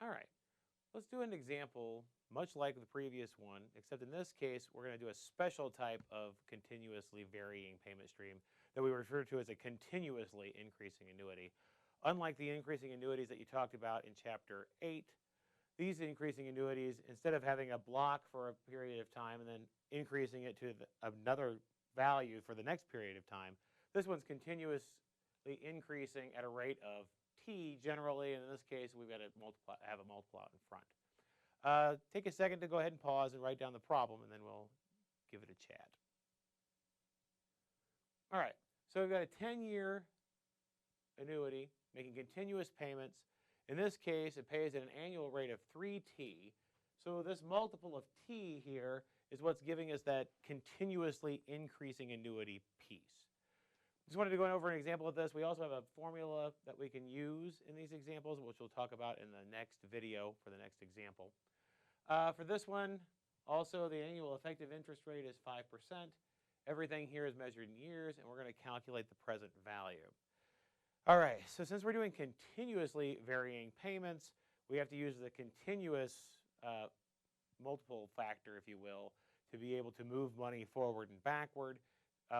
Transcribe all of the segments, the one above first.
All right, let's do an example much like the previous one, except in this case, we're going to do a special type of continuously varying payment stream that we refer to as a continuously increasing annuity. Unlike the increasing annuities that you talked about in Chapter 8, these increasing annuities, instead of having a block for a period of time and then increasing it to another value for the next period of time, this one's continuously increasing at a rate of t generally, and in this case, we've got to have a multiplier in front. Take a second to go ahead and pause and write down the problem, and then we'll give it a chat. All right, so we've got a 10-year annuity making continuous payments. In this case, it pays at an annual rate of 3t. So this multiple of t here is what's giving us that continuously increasing annuity piece. Just wanted to go over an example of this. We also have a formula that we can use in these examples, which we'll talk about in the next video for the next example. For this one, also the annual effective interest rate is 5%. Everything here is measured in years, and we're going to calculate the present value. All right, so since we're doing continuously varying payments, we have to use the continuous multiple factor, if you will, to be able to move money forward and backward.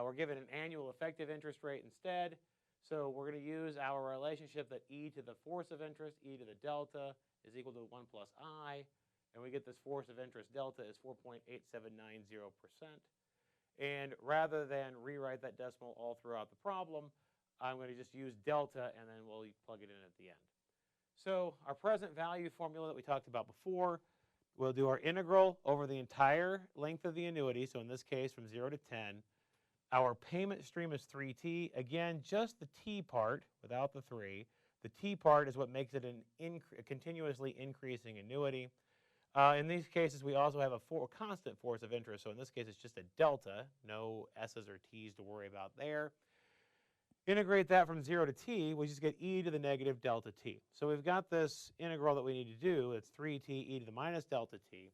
We're given an annual effective interest rate instead, so we're going to use our relationship that e to the force of interest, e to the delta, is equal to 1 plus I, and we get this force of interest delta is 4.8790%. And rather than rewrite that decimal all throughout the problem, I'm going to just use delta, and then we'll plug it in at the end. So our present value formula that we talked about before, we'll do our integral over the entire length of the annuity, so in this case from 0 to 10. Our payment stream is 3t. Again, just the t part without the 3. The t part is what makes it a continuously increasing annuity. In these cases, we also have a constant force of interest. So in this case, it's just a delta, no s's or t's to worry about there. Integrate that from 0 to t, we just get e to the negative delta t. So we've got this integral that we need to do. It's 3t e to the minus delta t.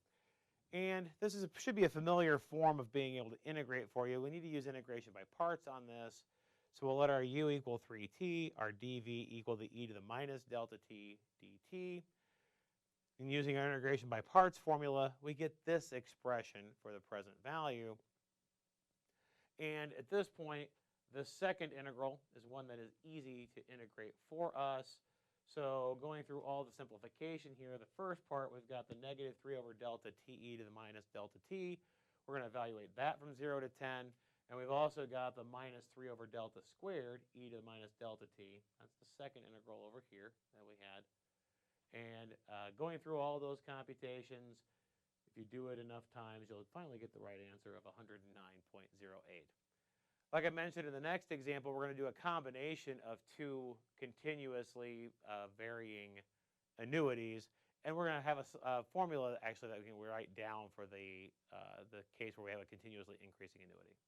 And this should be a familiar form of being able to integrate for you. We need to use integration by parts on this. So we'll let our u equal 3t, our dv equal the e to the minus delta t dt. And using our integration by parts formula, we get this expression for the present value. And at this point, the second integral is one that is easy to integrate for us. So going through all the simplification here, the first part, we've got the negative 3 over delta te to the minus delta t. We're going to evaluate that from 0 to 10. And we've also got the minus 3 over delta squared, e to the minus delta t. That's the second integral over here that we had. And going through all those computations, if you do it enough times, you'll finally get the right answer of 109.08. Like I mentioned in the next example, we're going to do a combination of two continuously varying annuities, and we're going to have a formula actually that we can write down for the case where we have a continuously increasing annuity.